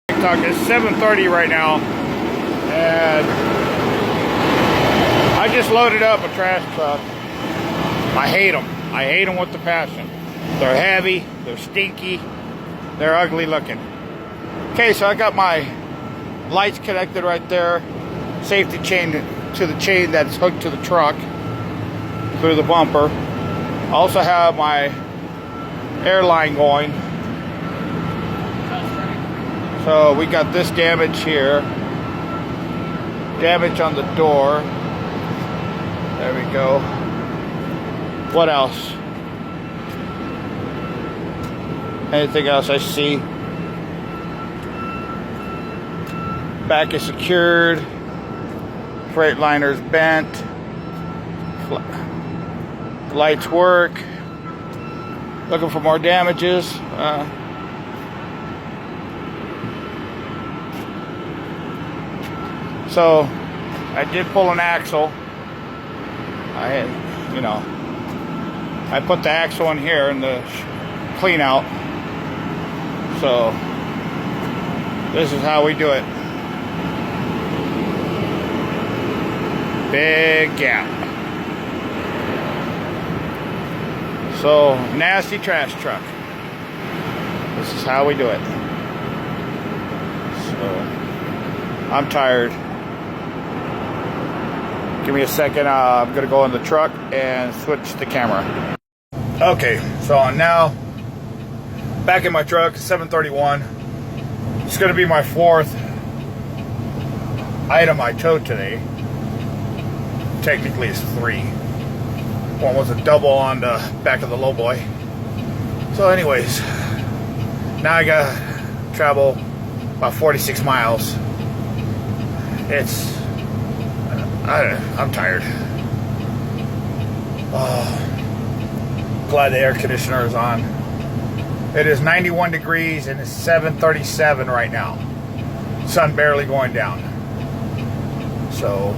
It's 7:30 right now, and I just loaded up a trash truck. I hate them. I hate them with the passion. They're heavy, they're stinky, they're ugly looking. Okay, so I got my lights connected right there, safety chain to the chain that's hooked to the truck through the bumper. I also have my air line going. So we got this damage here, damage on the door. There we go. What else? Anything else I see? Back is secured. Freightliner's bent. Lights work. Looking for more damages. So I did pull an axle. I put the axle in here in the clean out. So this is how we do it. Big gap. So nasty trash truck. This is how we do it. So I'm tired. Give me a second. I'm gonna go in the truck and switch the camera. Okay, so I'm now back in my truck. 7:31. It's gonna be my fourth item I towed today. Technically, it's three. One was a double on the back of the lowboy. So, anyways, now I gotta travel about 46 miles. I'm tired. Oh, glad the air conditioner is on. It is 91 degrees and it's 7:37 right now. Sun barely going down. So,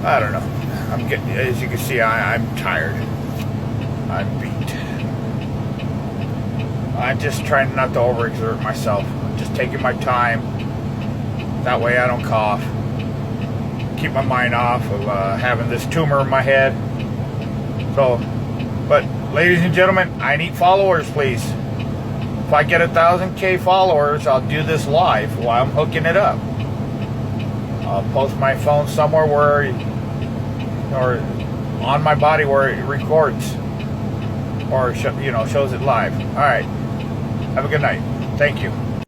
I don't know. I'm getting, as you can see, I'm tired. I'm beat. I'm just trying not to overexert myself. I'm just taking my time. That way I don't cough. Keep my mind off of having this tumor in my head. So, but ladies and gentlemen, I need followers, please. If I get 1,000K followers, I'll do this live while I'm hooking it up. I'll post my phone somewhere where, or on my body where it records, or shows it live. All right. Have a good night. Thank you.